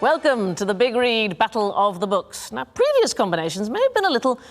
Welcome to the Big Read Battle of the Books. Now, previous combinations may have been a little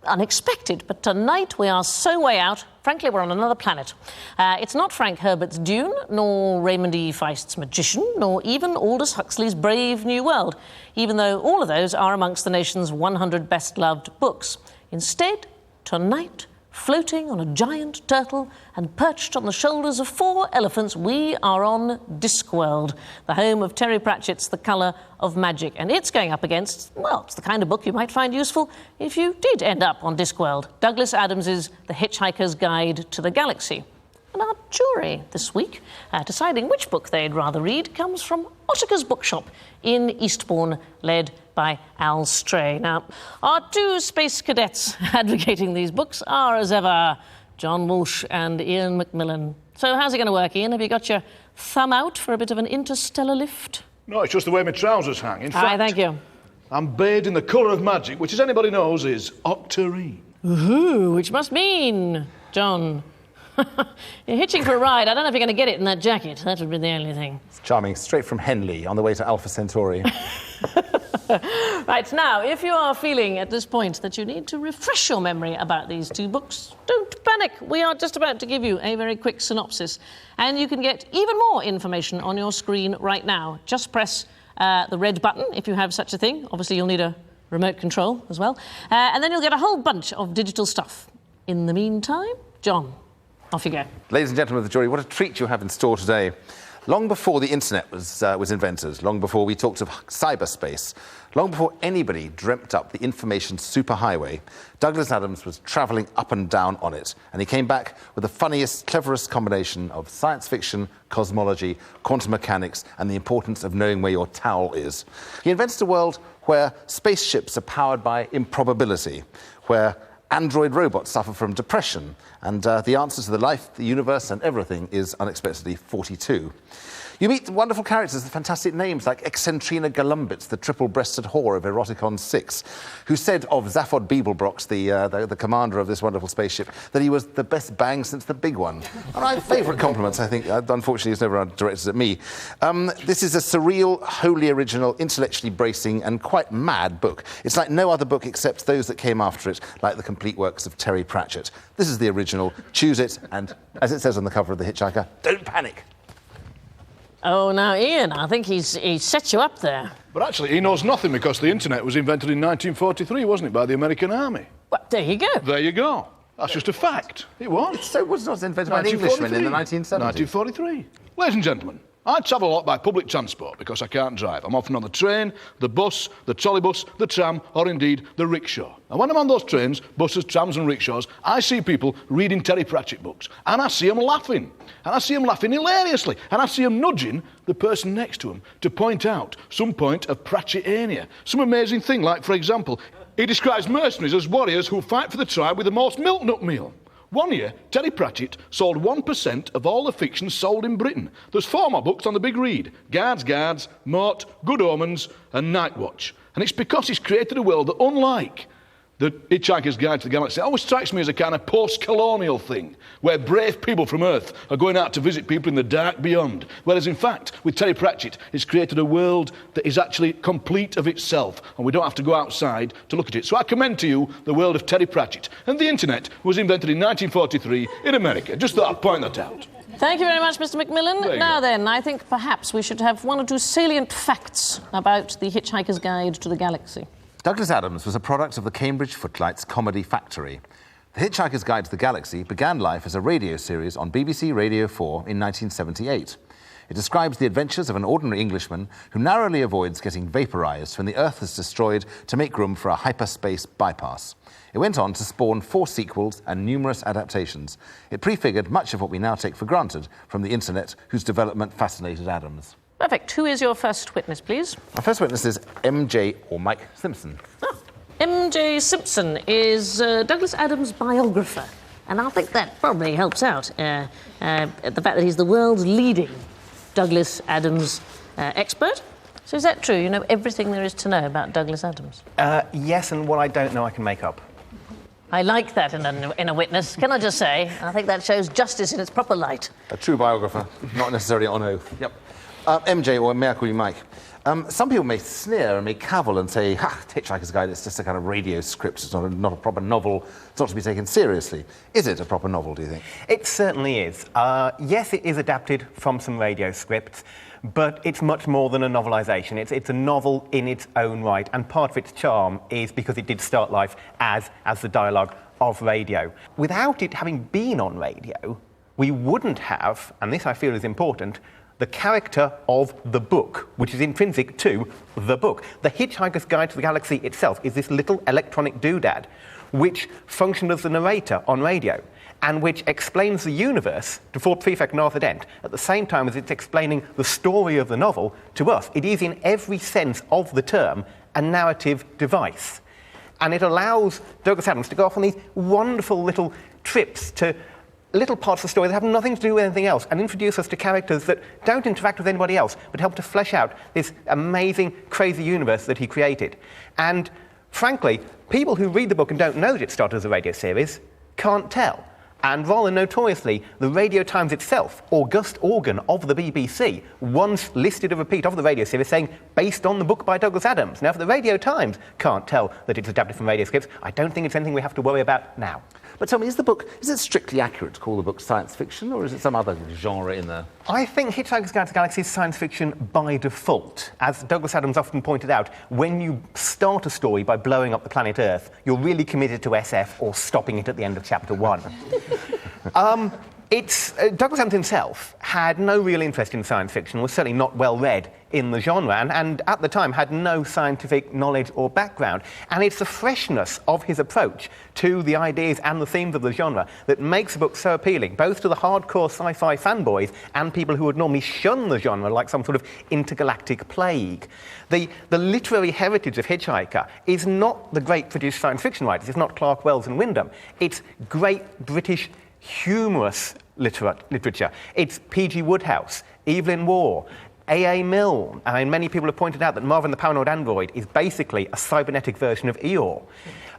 unexpected, but tonight we are so way out, frankly, we're on another planet. It's not Frank Herbert's Dune, nor Raymond E. Feist's Magician, nor even Aldous Huxley's Brave New World, even though all of those are amongst the nation's 100 best-loved books. Instead, tonight, floating on a giant turtle and perched on the shoulders of 4 elephants, we are on Discworld, the home of Terry Pratchett's The Colour of Magic. And it's going up against, well, it's the kind of book you might find useful if you did end up on Discworld, Douglas Adams's The Hitchhiker's Guide to the Galaxy. And our jury this week, deciding which book they'd rather read, comes from Otterker's Bookshop in Eastbourne, led by Al Stray. Now, our 2 space cadets advocating these books are, as ever, John Walsh and Ian McMillan. So how's it going to work, Ian? Have you got your thumb out for a bit of an interstellar lift? No, it's just the way my trousers hang. In fact, Aye, thank you. I'm bathed in the colour of magic, which, as anybody knows, is octarine. Ooh, which must mean, John, you're hitching for a ride. I don't know if you're going to get it in that jacket. That would be the only thing. It's charming. Straight from Henley on the way to Alpha Centauri. Right, now, if you are feeling at this point that you need to refresh your memory about these 2 books, don't panic. We are just about to give you a very quick synopsis, and you can get even more information on your screen right now. Just press the red button if you have such a thing. Obviously, you'll need a remote control as well. And then you'll get a whole bunch of digital stuff. In the meantime, John, off you go. Ladies and gentlemen of the jury, what a treat you have in store today. Long before the internet was invented, long before we talked of cyberspace, long before anybody dreamt up the information superhighway, Douglas Adams was travelling up and down on it, and he came back with the funniest, cleverest combination of science fiction, cosmology, quantum mechanics, and the importance of knowing where your towel is. He invented a world where spaceships are powered by improbability, where android robots suffer from depression, and the answer to the life, the universe, and everything is unexpectedly 42. You meet wonderful characters with fantastic names like Excentrina Galumbitz, the triple-breasted whore of Eroticon 6, who said of Zaphod Beeblebrox, the commander of this wonderful spaceship, that he was the best bang since the big one. And my favourite compliments, I think, unfortunately, is never directed at me. This is a surreal, wholly original, intellectually bracing, and quite mad book. It's like no other book except those that came after it, like the complete works of Terry Pratchett. This is the original. Choose it, and as it says on the cover of The Hitchhiker, don't panic. Oh, now, Ian, I think he set you up there. But actually, he knows nothing because the internet was invented in 1943, wasn't it, by the American Army? Well, there you go. There you go. That's just a fact. It was. So it was not invented by an Englishman in the 1970s. 1943. Ladies and gentlemen, I travel a lot by public transport because I can't drive. I'm often on the train, the bus, the trolleybus, the tram, or indeed the rickshaw. And when I'm on those trains, buses, trams and rickshaws, I see people reading Terry Pratchett books. And I see them laughing. And I see them laughing hilariously. And I see them nudging the person next to them to point out some point of Pratchettania. Some amazing thing, like, for example, he describes mercenaries as warriors who fight for the tribe with the most milk nut meal. One year, Terry Pratchett sold 1% of all the fiction sold in Britain. There's 4 more books on the big read. Guards, Mort, Good Omens and Night Watch. And it's because he's created a world that, unlike The Hitchhiker's Guide to the Galaxy always strikes me as a kind of post-colonial thing, where brave people from Earth are going out to visit people in the dark beyond. Whereas, in fact, with Terry Pratchett, he's created a world that is actually complete of itself, and we don't have to go outside to look at it. So I commend to you the world of Terry Pratchett. And the internet was invented in 1943 in America. Just thought I'd point that out. Thank you very much, Mr. McMillan. Now then, I think perhaps we should have 1 or 2 salient facts about The Hitchhiker's Guide to the Galaxy. Douglas Adams was a product of the Cambridge Footlights Comedy Factory. The Hitchhiker's Guide to the Galaxy began life as a radio series on BBC Radio 4 in 1978. It describes the adventures of an ordinary Englishman who narrowly avoids getting vaporized when the Earth is destroyed to make room for a hyperspace bypass. It went on to spawn 4 sequels and numerous adaptations. It prefigured much of what we now take for granted from the internet, whose development fascinated Adams. Perfect. Who is your first witness, please? Our first witness is MJ or Mike Simpson. M.J. Simpson is Douglas Adams' biographer, and I think that probably helps out the fact that he's the world's leading Douglas Adams expert. So is that true? You know everything there is to know about Douglas Adams? Yes, and what I don't know I can make up. I like that in a witness, can I just say? I think that shows justice in its proper light. A true biographer, not necessarily on oath. Yep. MJ, or may I call you Mike? Some people may sneer and may cavil and say, Hitchhiker's Guide, it's just a kind of radio script, it's not a proper novel, it's not to be taken seriously. Is it a proper novel, do you think? It certainly is. Yes, it is adapted from some radio scripts, but it's much more than a novelisation. It's a novel in its own right, and part of its charm is because it did start life as the dialogue of radio. Without it having been on radio, we wouldn't have, and this I feel is important, the character of the book, which is intrinsic to the book. The Hitchhiker's Guide to the Galaxy itself is this little electronic doodad which functioned as the narrator on radio and which explains the universe to Fort Prefect and Arthur Dent at the same time as it's explaining the story of the novel to us. It is, in every sense of the term, a narrative device. And it allows Douglas Adams to go off on these wonderful little trips to little parts of the story that have nothing to do with anything else and introduce us to characters that don't interact with anybody else but help to flesh out this amazing, crazy universe that he created. And frankly, people who read the book and don't know that it started as a radio series can't tell. And rather notoriously, the Radio Times itself, august organ of the BBC, once listed a repeat of the radio series saying, based on the book by Douglas Adams. Now, if the Radio Times can't tell that it's adapted from radio scripts, I don't think it's anything we have to worry about now. But tell me, is it strictly accurate to call the book science fiction, or is it some other genre in there? I think Hitchhiker's Guide to the Galaxy is science fiction by default. As Douglas Adams often pointed out, when you start a story by blowing up the planet Earth, you're really committed to SF or stopping it at the end of chapter 1. Douglas Adams himself had no real interest in science fiction, was certainly not well read in the genre, and at the time had no scientific knowledge or background. And it's the freshness of his approach to the ideas and the themes of the genre that makes the book so appealing, both to the hardcore sci-fi fanboys and people who would normally shun the genre like some sort of intergalactic plague. The literary heritage of Hitchhiker is not the great British science fiction writers, it's not Clark Wells and Wyndham, it's great British humorous literature. It's P.G. Wodehouse, Evelyn Waugh, A.A. Milne. I mean, many people have pointed out that Marvin the Paranoid Android is basically a cybernetic version of Eeyore.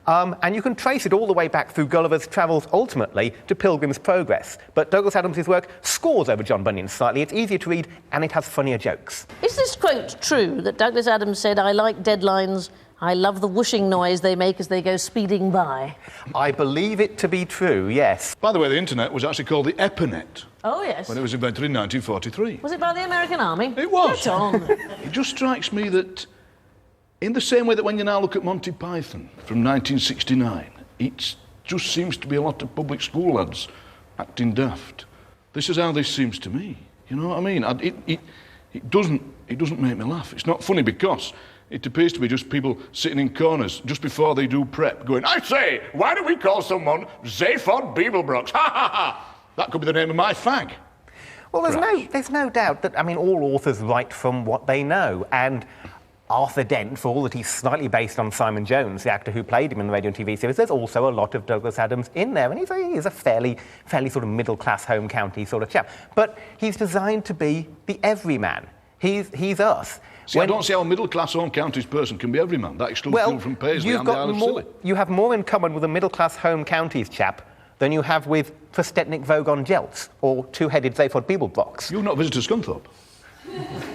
And you can trace it all the way back through Gulliver's Travels, ultimately, to Pilgrim's Progress. But Douglas Adams' work scores over John Bunyan slightly. It's easier to read, and it has funnier jokes. Is this quote true, that Douglas Adams said, "I like deadlines, I love the whooshing noise they make as they go speeding by"? I believe it to be true, yes. By the way, the internet was actually called the Epinet Oh, yes. when it was invented in 1943. Was it by the American Army? It was. Get on. It just strikes me that, in the same way that when you now look at Monty Python from 1969, it just seems to be a lot of public school lads acting daft. This is how this seems to me. You know what I mean? It doesn't make me laugh. It's not funny because it appears to be just people sitting in corners just before they do prep going, "I say, why do we call someone Zaphod Beeblebrox? Ha ha ha! That could be the name of my fag." Well, there's no doubt that, I mean, all authors write from what they know, and Arthur Dent, for all that he's slightly based on Simon Jones, the actor who played him in the radio and TV series, there's also a lot of Douglas Adams in there, and he's a fairly sort of middle-class home county sort of chap. But he's designed to be the everyman. He's us. See, I don't see how a middle-class home counties person can be everyman. That excludes people from Paisley and the Isle of Scilly. You have more in common with a middle-class home counties chap than you have with Prostetnik Vogon Jeltz or two-headed Zaphod Beeblebrox. You've not visited Scunthorpe.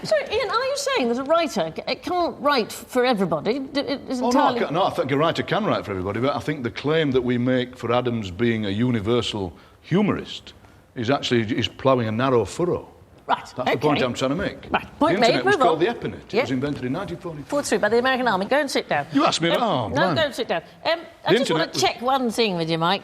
So, Ian, are you saying that a writer can't write for everybody? No, I think a writer can write for everybody, but I think the claim that we make for Adams being a universal humorist is ploughing a narrow furrow. Right, That's the point I'm trying to make. Right, point the made, internet was move on. called the Epinet. It was invented in 1944. Forward through by the American Army. Go and sit down. You asked me... No, man. go and sit down. I just want to check one thing with you, Mike.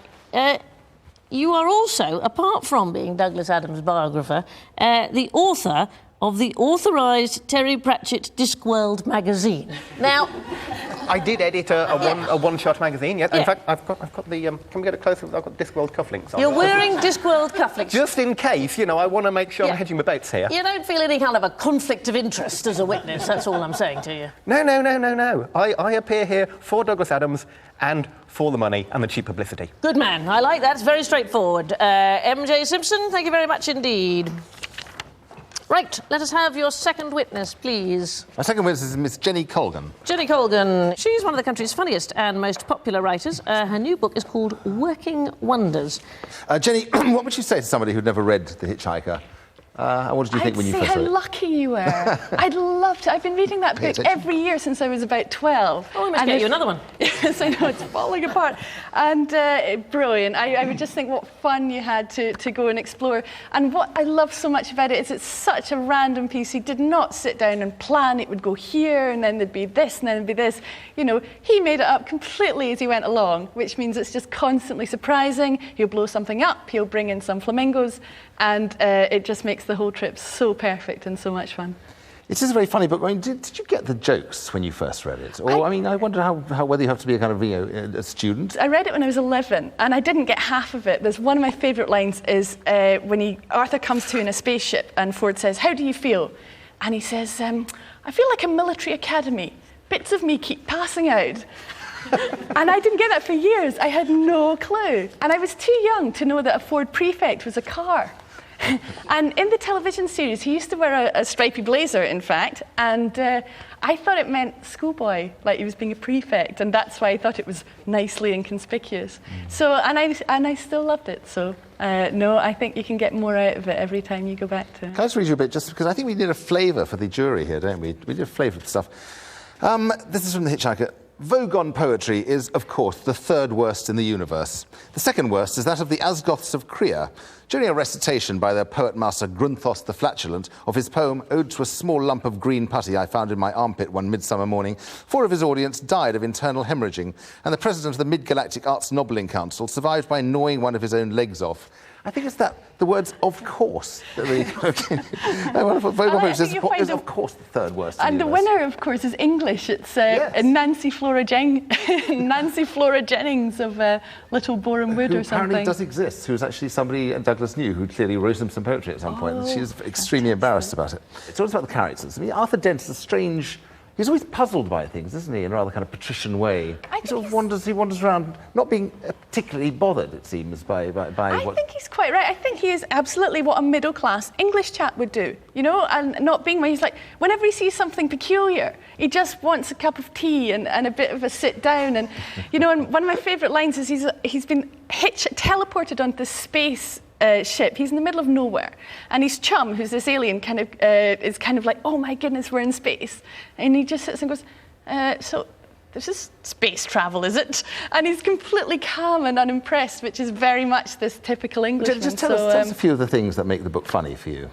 You are also, apart from being Douglas Adams' biographer, the author of the authorised Terry Pratchett Discworld magazine. Now... I did edit a one-shot magazine, yes. In fact, I've got the... can we get a closer? I've got Discworld cufflinks on. You're wearing Discworld cufflinks. Just in case, you know, I want to make sure I'm hedging my bets here. You don't feel any kind of a conflict of interest as a witness, that's all I'm saying to you. No. I appear here for Douglas Adams and for the money and the cheap publicity. Good man. I like that. It's very straightforward. MJ Simpson, thank you very much indeed. Right, let us have your second witness, please. My second witness is Miss Jenny Colgan. Jenny Colgan. She's one of the country's funniest and most popular writers. Her new book is called Working Wonders. Jenny, what would you say to somebody who'd never read The Hitchhiker? What did you think when you first read it? I'd say how lucky you were. I'd love to. I've been reading that book every year since I was about 12. Oh, we must get you another one. Yes, I know, it's falling apart. And brilliant. I would just think what fun you had to go and explore. And what I love so much about it is it's such a random piece. He did not sit down and plan it would go here, and then there'd be this, and then there'd be this. You know, he made it up completely as he went along, which means it's just constantly surprising. He'll blow something up, he'll bring in some flamingos, and it just makes the whole trip so perfect and so much fun. It is very funny, but I mean, did you get the jokes when you first read it? Or, I wonder how whether you have to be a kind of, a student. I read it when I was 11, and I didn't get half of it. There's one of my favourite lines is when Arthur comes to in a spaceship, and Ford says, "How do you feel?" And he says, "I feel like a military academy. Bits of me keep passing out." And I didn't get that for years. I had no clue. And I was too young to know that a Ford Prefect was a car. And in the television series, he used to wear a stripy blazer, in fact, and I thought it meant schoolboy, like he was being a prefect, and that's why I thought it was nicely inconspicuous. So, and I still loved it. So, no, I think you can get more out of it every time you go back to it. Can I just read you a bit, just because I think we need a flavour for the jury here, don't we? We need a flavour for stuff. This is from The Hitchhiker. Vogon poetry is, of course, the third worst in the universe. The second worst is that of the Asgoths of Crea. During a recitation by their poet-master Grunthos the Flatulent of his poem Ode to a Small Lump of Green Putty I Found in My Armpit One Midsummer Morning, 4 of his audience died of internal hemorrhaging, and the president of the Mid-Galactic Arts Nobbling Council survived by gnawing one of his own legs off. I think it's the words "of course" that they. Vogon poetry is of course the third worst. And the winner, of course, is English. It's Nancy Flora Jennings of Little Boreham Wood or something. Apparently does exist. Who's actually somebody Douglas knew who clearly wrote him some poetry at some point. And she's extremely embarrassed about it. It's always about the characters. I mean, Arthur Dent is a strange. He's always puzzled by things, isn't he, in a rather kind of patrician way. He sort of wanders around, not being particularly bothered, it seems, by what... I think he's quite right. I think he is absolutely what a middle-class English chap would do, you know, and not being where he's like, whenever he sees something peculiar, he just wants a cup of tea and a bit of a sit-down. And, you know, and one of my favourite lines is he's been teleported onto this space ship. He's in the middle of nowhere, and his chum, who's this alien, is kind of like, "Oh my goodness, we're in space," and he just sits and goes, "So this is space travel, is it?" And he's completely calm and unimpressed, which is very much this typical Englishman. Just tell us a few of the things that make the book funny for you.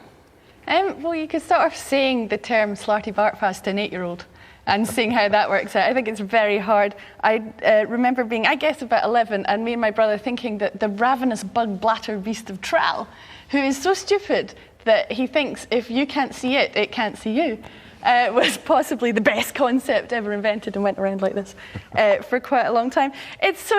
Well, you could start off saying the term "slarty barkfast" to an 8-year-old. And seeing how that works out. I think it's very hard. I remember being, I guess, about 11, and me and my brother thinking that the ravenous bug blatter beast of Trall, who is so stupid that he thinks if you can't see it, it can't see you, was possibly the best concept ever invented, and went around like this for quite a long time. It's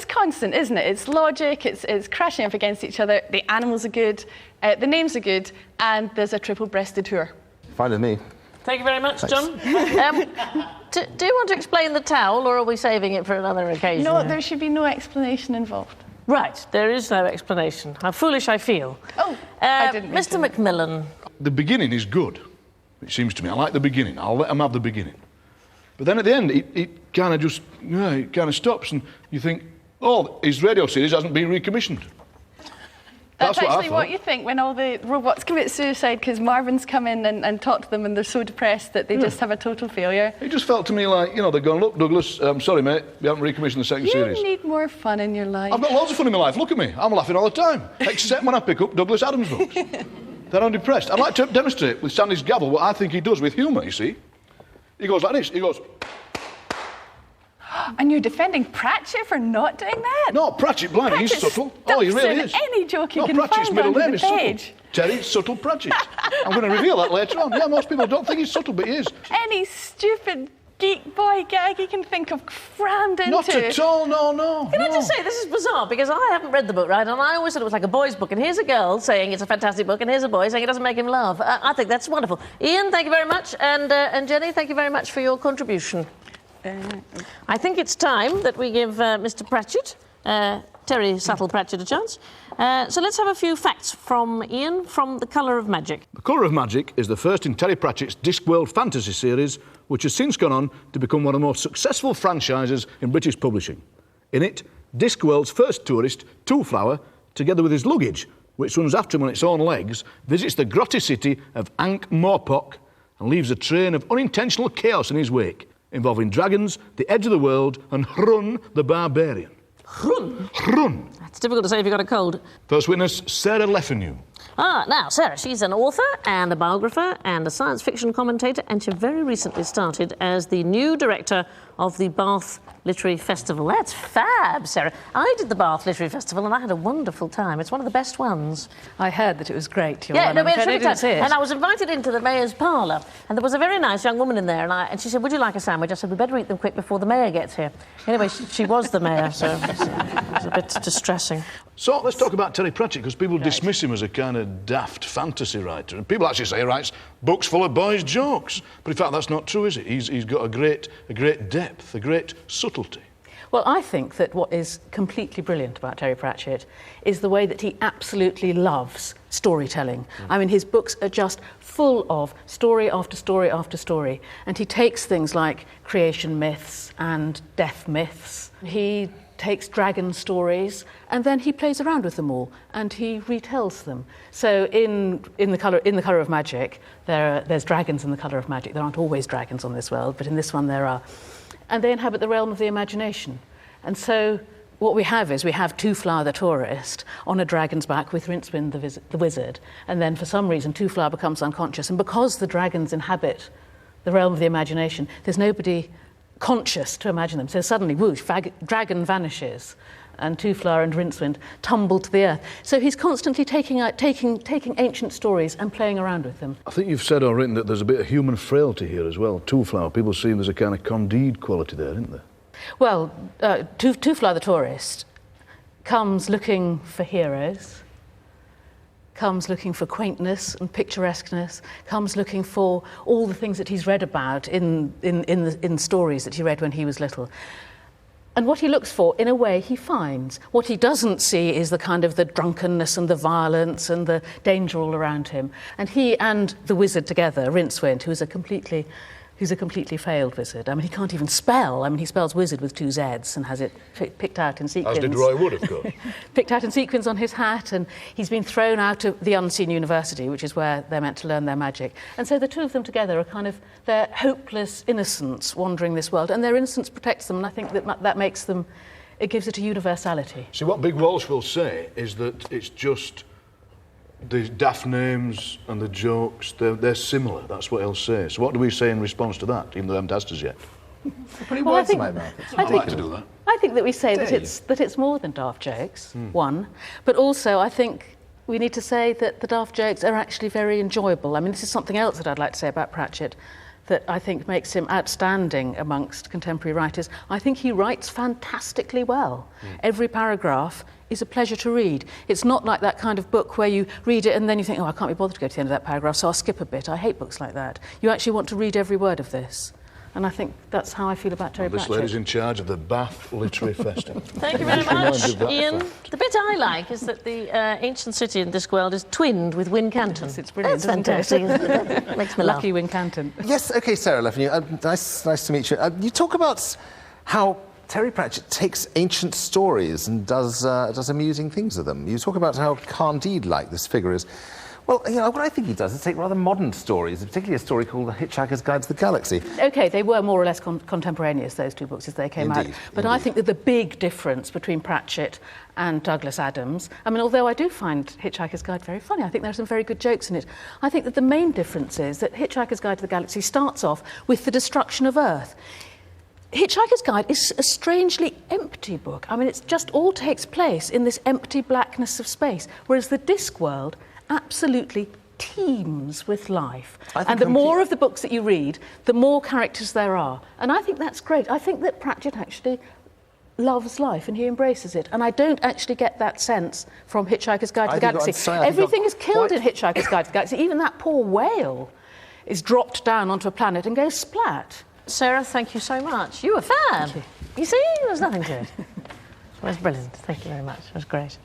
constant, isn't it? It's logic, it's crashing up against each other, the animals are good, the names are good, and there's a triple-breasted whore. Fine with me. Thank you very much, John. Do you want to explain the towel, or are we saving it for another occasion? No, there should be no explanation involved. Right, there is no explanation. How foolish I feel. Oh, I didn't mean Mr. McMillan. The beginning is good, it seems to me. I like the beginning. I'll let them have the beginning. But then at the end, it kind of just, it kind of stops, and you think, oh, his radio series hasn't been recommissioned. That's actually what you think when all the robots commit suicide because Marvin's come in and talked to them, and they're so depressed that they just have a total failure. It just felt to me like, they're going, "Look, Douglas, sorry, mate, we haven't recommissioned the second series." You need more fun in your life. I've got loads of fun in my life. Look at me. I'm laughing all the time, except when I pick up Douglas Adams books. Then I'm depressed. I'd like to demonstrate with Sandy's gavel what I think he does with humour, you see. He goes like this. He goes... And you're defending Pratchett for not doing that? No, Pratchett, blimey, he's subtle. Oh, he really is. Any joke you can Pratchett's find middle under name the is subtle. page. Terry Subtle Pratchett. I'm going to reveal that later on. Yeah, most people don't think he's subtle, but he is. Any stupid geek boy gag you can think of crammed into. Not at all, no. Can I just say, this is bizarre, because I haven't read the book, right, and I always thought it was like a boy's book, and here's a girl saying it's a fantastic book, and here's a boy saying it doesn't make him laugh. I think that's wonderful. Ian, thank you very much, and Jenny, thank you very much for your contribution. I think it's time that we give Mr. Pratchett, Terry Subtle Pratchett, a chance. So let's have a few facts from Ian from The Colour of Magic. The Colour of Magic is the first in Terry Pratchett's Discworld fantasy series, which has since gone on to become one of the most successful franchises in British publishing. In it, Discworld's first tourist, Twoflower, together with his luggage, which runs after him on its own legs, visits the grotty city of Ankh-Morpork and leaves a train of unintentional chaos in his wake, involving dragons, the edge of the world, and Hrun the barbarian. Hrun? Hrun. It's difficult to say if you've got a cold. First witness, Sarah Leffernew. Now, Sarah, she's an author and a biographer and a science fiction commentator, and she very recently started as the new director of the Bath Literary Festival. That's fab, Sarah. I did the Bath Literary Festival and I had a wonderful time. It's one of the best ones. I heard that it was great. Yeah, no, we had a I didn't see it. And I was invited into the mayor's parlour, and there was a very nice young woman in there, and she said, "Would you like a sandwich?" I said, "We better eat them quick before the mayor gets here." Anyway, she was the mayor, so it was a bit distressing. So let's talk about Terry Pratchett, because people dismiss him as a kind of daft fantasy writer. And people actually say he writes books full of boys' jokes. But in fact, that's not true, is it? He's got a great depth, a great subtlety. Well, I think that what is completely brilliant about Terry Pratchett is the way that he absolutely loves storytelling. I mean, his books are just full of story after story after story. And he takes things like creation myths and death myths. He takes dragon stories and then he plays around with them all and he retells them. So in the Colour of Magic, there's dragons in the Colour of Magic. There aren't always dragons on this world, but in this one there are. And they inhabit the realm of the imagination. And so what we have is Twoflower the tourist on a dragon's back with Rincewind the wizard, and then for some reason Twoflower becomes unconscious, and because the dragons inhabit the realm of the imagination, there's nobody conscious to imagine them. So suddenly, whoosh, dragon vanishes, and Twoflower and Rincewind tumble to the earth. So he's constantly taking ancient stories and playing around with them. I think you've said or written that there's a bit of human frailty here as well. Twoflower, people see there's a kind of Candide quality there, isn't there? Well, Twoflower the tourist comes looking for heroes, comes looking for quaintness and picturesqueness, comes looking for all the things that he's read about in stories that he read when he was little. And what he looks for, in a way, he finds. What he doesn't see is the kind of the drunkenness and the violence and the danger all around him. And he and the wizard together, Rincewind, who's a completely failed wizard. I mean, he can't even spell. I mean, he spells wizard with 2 Z's and has it picked out in sequins. As did Roy Wood, of course. Picked out in sequins on his hat, and he's been thrown out of the unseen university, which is where they're meant to learn their magic. And so the two of them together are kind of their hopeless innocence wandering this world, and their innocence protects them, and I think that makes them, it gives it a universality. See, what Big Walsh will say is that it's just the daft names and the jokes, they're similar. That's what he'll say. So what do we say in response to that, even though I haven't asked us yet? Pretty Well, words in my mouth. I'd like to do that. I think that we say that it's more than daft jokes, one, but also I think we need to say that the daft jokes are actually very enjoyable. I mean, this is something else that I'd like to say about Pratchett that I think makes him outstanding amongst contemporary writers. I think he writes fantastically well. Every paragraph is a pleasure to read. It's not like that kind of book where you read it and then you think, oh, I can't be bothered to go to the end of that paragraph, so I'll skip a bit. I hate books like that. You actually want to read every word of this. And I think that's how I feel about Terry Pratchett. This lady's in charge of the Bath Literary Festival. Thank you very much, Ian. The bit I like is that the ancient city in Discworld is twinned with Wincanton. Yes, it's brilliant, That's isn't it? fantastic. That makes me laugh. Lucky Wincanton. Yes, OK, Sarah Leffernew, nice to meet you. You talk about how Terry Pratchett takes ancient stories and does amusing things with them. You talk about how Candide-like this figure is. Well, you know, what I think he does is take rather modern stories, particularly a story called The Hitchhiker's Guide to the Galaxy. OK, they were more or less contemporaneous, those two books, as they came out. But I think that the big difference between Pratchett and Douglas Adams, I mean, although I do find Hitchhiker's Guide very funny, I think there are some very good jokes in it, I think that the main difference is that Hitchhiker's Guide to the Galaxy starts off with the destruction of Earth. Hitchhiker's Guide is a strangely empty book. I mean, it just all takes place in this empty blackness of space, whereas the Discworld absolutely teems with life. And the more of the books that you read, the more characters there are. And I think that's great. I think that Pratchett actually loves life and he embraces it. And I don't actually get that sense from Hitchhiker's Guide to the Galaxy. Everything is killed in Hitchhiker's Guide to the Galaxy. Even that poor whale is dropped down onto a planet and goes splat. Sarah, thank you so much. You were fab. You see, there was nothing to it. It was brilliant. Thank you very much. It was great.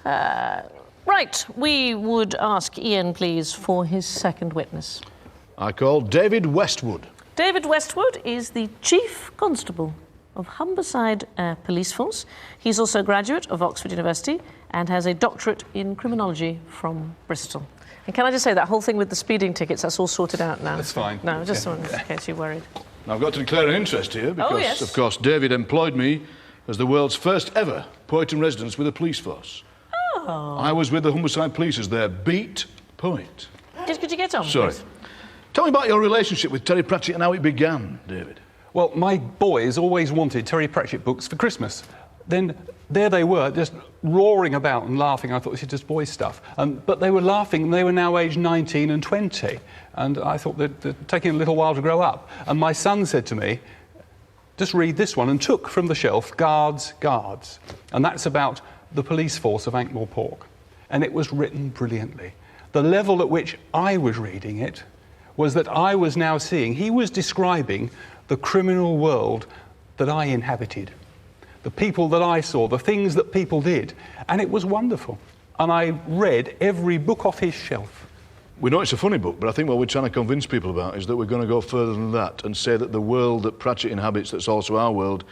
Right, we would ask Ian, please, for his second witness. I call David Westwood. David Westwood is the Chief Constable of Humberside Police Force. He's also a graduate of Oxford University and has a doctorate in criminology from Bristol. And can I just say, that whole thing with the speeding tickets, that's all sorted out now? That's fine. No, just in case you're worried. Now, I've got to declare an interest here because, yes. of course, David employed me as the world's first ever poet in residence with a police force. Oh. I was with the Humberside Police as their beat poet. Could you get on, Sorry. please? Tell me about your relationship with Terry Pratchett and how it began, David. Well, my boys always wanted Terry Pratchett books for Christmas. Then there they were, just roaring about and laughing. I thought this is just boys' stuff. But they were laughing, and they were now aged 19 and 20. And I thought they're taking a little while to grow up. And my son said to me, just read this one, and took from the shelf Guards, Guards. And that's about the police force of Ankh-Morpork. And it was written brilliantly. The level at which I was reading it was that I was now seeing, he was describing the criminal world that I inhabited, the people that I saw, the things that people did, and it was wonderful. And I read every book off his shelf. We know it's a funny book, but I think what we're trying to convince people about is that we're going to go further than that and say that the world that Pratchett inhabits, that's also our world,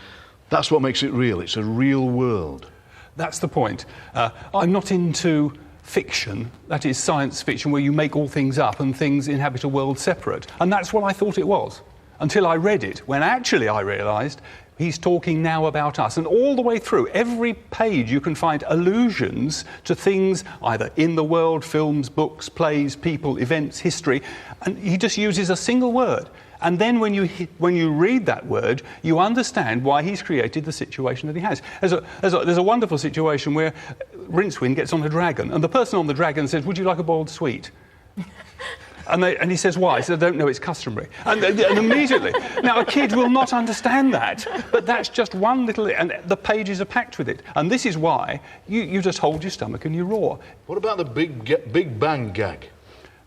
that's what makes it real. It's a real world. That's the point. I'm not into fiction, that is science fiction, where you make all things up and things inhabit a world separate. And that's what I thought it was, until I read it, when actually I realised he's talking now about us. And all the way through, every page you can find allusions to things either in the world, films, books, plays, people, events, history, and he just uses a single word. And then when you read that word, you understand why he's created the situation that he has. There's a wonderful situation where Rincewind gets on a dragon, and the person on the dragon says, "Would you like a boiled sweet?" And he says, "Why?" He says, "I don't know, it's customary." And immediately, now a kid will not understand that, but that's just one little, and the pages are packed with it. And this is why you just hold your stomach and you roar. What about the Big Bang gag?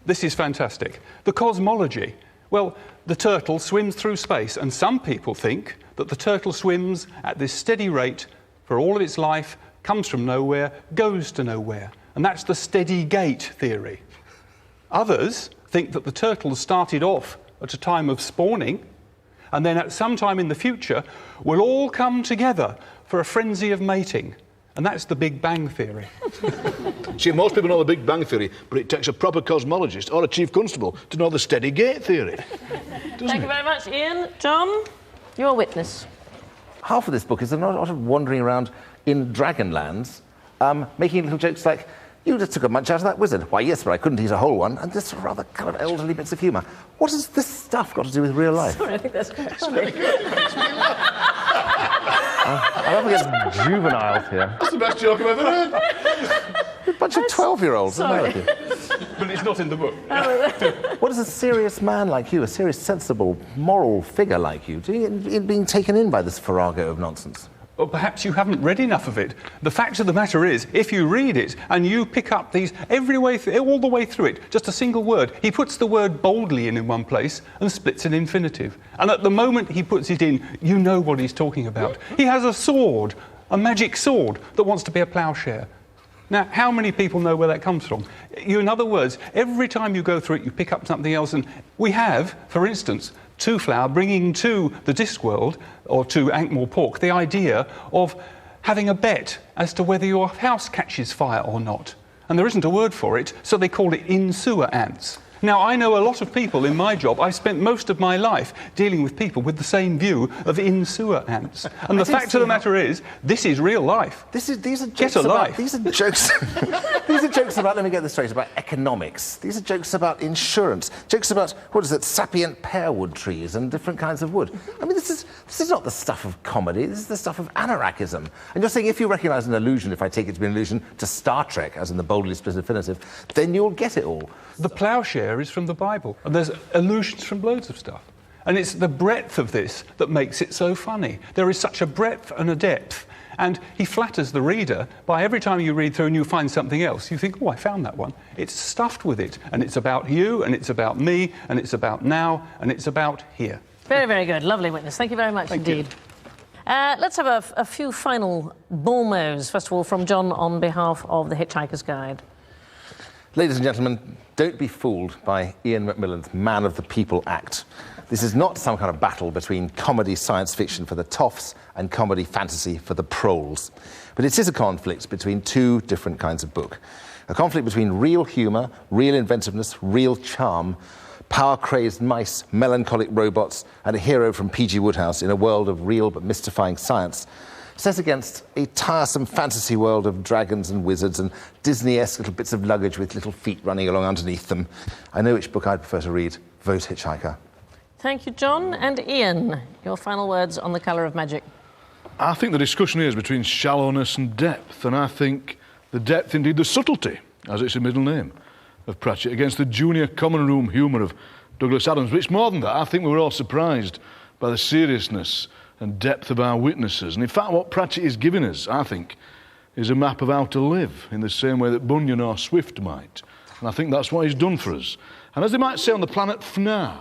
This is fantastic. The cosmology. Well, the turtle swims through space, and some people think that the turtle swims at this steady rate for all of its life, comes from nowhere, goes to nowhere. And that's the steady gate theory. Others think that the turtle started off at a time of spawning, and then at some time in the future will all come together for a frenzy of mating. And that's the Big Bang theory. See, most people know the Big Bang theory, but it takes a proper cosmologist or a chief constable to know the steady gate theory. Thank you very much, Ian. John, you're a witness. Half of this book is a lot of wandering around in Dragonlands, making little jokes like, "You just took a munch out of that wizard." "Why, yes, but I couldn't eat a whole one." And this rather kind of elderly bits of humour. What has this stuff got to do with real life? Sorry, I think that's quite funny. I'm up against juveniles here. That's the best joke I've ever heard. A bunch of 12-year-olds. Sorry. But it's not in the book. What is a serious man like you, a serious, sensible, moral figure like you, doing in being taken in by this farrago of nonsense? Or perhaps you haven't read enough of it. The fact of the matter is, if you read it and you pick up these all the way through it, just a single word, he puts the word boldly in one place and splits an infinitive. And at the moment he puts it in, you know what he's talking about. He has a sword, a magic sword, that wants to be a ploughshare. Now, how many people know where that comes from? In other words, every time you go through it, you pick up something else. And we have, for instance, Two Flower bringing to the Discworld, or to Ankh-Morpork, the idea of having a bet as to whether your house catches fire or not. And there isn't a word for it, so they call it in-sewer ants. Now, I know a lot of people in my job. I've spent most of my life dealing with people with the same view of in-sewer ants. And the fact of the matter is, this is real life. These are jokes Get a life. These are jokes. These are jokes about. Let me get this straight. About economics. These are jokes about insurance. Jokes about what is it? Sapient pearwood trees and different kinds of wood. I mean, this is not the stuff of comedy. This is the stuff of anarchism. And you're saying if you recognise an allusion, if I take it to be an allusion to Star Trek, as in the boldly split infinitive, then you'll get it all. The ploughshare is from the Bible, and there's allusions from loads of stuff. And it's the breadth of this that makes it so funny. There is such a breadth and a depth, and he flatters the reader by every time you read through and you find something else, you think, "Oh, I found that one." It's stuffed with it, and it's about you, and it's about me, and it's about now, and it's about here. Very, very good. Lovely witness. Thank you very much indeed. Let's have a few final bon mots. First of all, from John on behalf of The Hitchhiker's Guide. Ladies and gentlemen, don't be fooled by Ian McMillan's Man of the People act. This is not some kind of battle between comedy science fiction for the toffs and comedy fantasy for the proles. But it is a conflict between two different kinds of book. A conflict between real humour, real inventiveness, real charm, power-crazed mice, melancholic robots, and a hero from P.G. Wodehouse in a world of real but mystifying science, set against a tiresome fantasy world of dragons and wizards and Disney-esque little bits of luggage with little feet running along underneath them. I know which book I'd prefer to read. Vote Hitchhiker. Thank you, John. And Ian, your final words on The Colour of Magic. I think the discussion here is between shallowness and depth, and I think the depth, indeed the subtlety, as it's a middle name, of Pratchett against the junior common room humour of Douglas Adams. But it's more than that. I think we were all surprised by the seriousness and depth of our witnesses. And in fact, what Pratchett is giving us, I think, is a map of how to live in the same way that Bunyan or Swift might. And I think that's what he's done for us. And as they might say on the planet Fnar,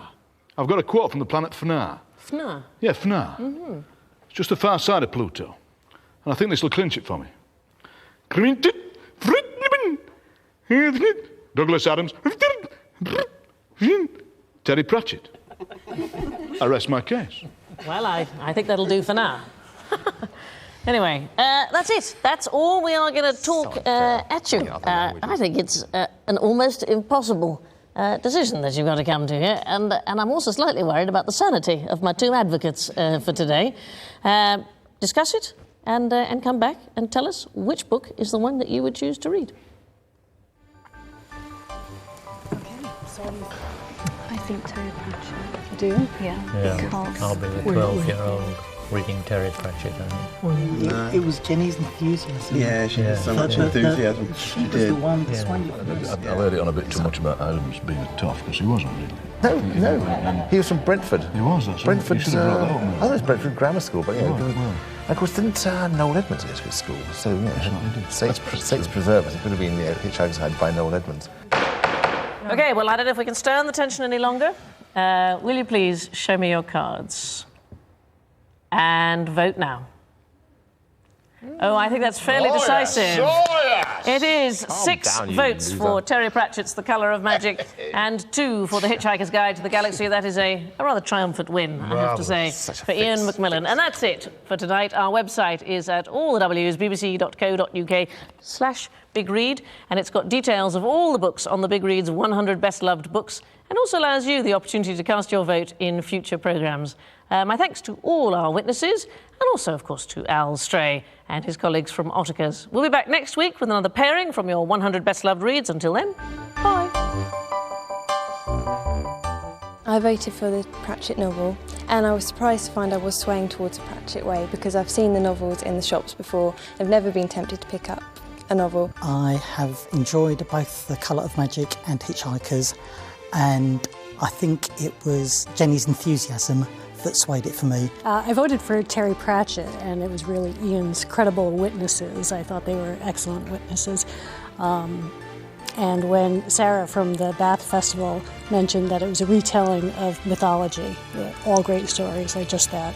I've got a quote from the planet Fnar. Fnar? Yeah, Fnar. Mm-hmm. It's just the far side of Pluto. And I think this will clinch it for me. Douglas Adams. Terry Pratchett. I rest my case. Well, I think that'll do for now. Anyway, that's it. That's all we are going to talk at you. I think it's an almost impossible decision that you've got to come to here, and I'm also slightly worried about the sanity of my two advocates for today. Discuss it and come back and tell us which book is the one that you would choose to read. I think Terry Pratchett. Do you? Yeah. Because I'll be the 12-year-old reading Terry Pratchett, I think. It was Jenny's enthusiasm. Yeah, she had so much enthusiasm. She was the one that swung you. I heard it on a bit too much about Adams being a tough, because he wasn't really. No. He was from Brentford. He was, that's Brentford. You should have brought that up, I thought it was Brentford Grammar School, but yeah. Well. Of course, didn't Noel Edmonds go to his school? So, yeah, sakes preserve us. It could have been the Hitchhiker's Guide by Noel Edmonds. OK, well, I don't know if we can stand the tension any longer. Will you please show me your cards? And vote now. Oh, I think that's fairly decisive. Yes. Oh, yes. It is 6 votes for Terry Pratchett's The Colour of Magic and 2 for The Hitchhiker's Guide to the Galaxy. That is a rather triumphant win, I have to say, for Ian McMillan. And that's it for tonight. Our website is at allthews, bbc.co.uk/Big Read, and it's got details of all the books on the Big Read's 100 Best Loved Books, and also allows you the opportunity to cast your vote in future programmes. My thanks to all our witnesses, and also, of course, to Al Stray and his colleagues from Ottakers. We'll be back next week with another pairing from your 100 Best Loved Reads. Until then, bye. I voted for the Pratchett novel, and I was surprised to find I was swaying towards the Pratchett way, because I've seen the novels in the shops before. I've never been tempted to pick up a novel. I have enjoyed both The Colour of Magic and Hitchhikers, and I think it was Jenny's enthusiasm that swayed it for me. I voted for Terry Pratchett, and it was really Ian's credible witnesses. I thought they were excellent witnesses. And when Sarah from the Bath Festival mentioned that it was a retelling of mythology, all great stories, like just that.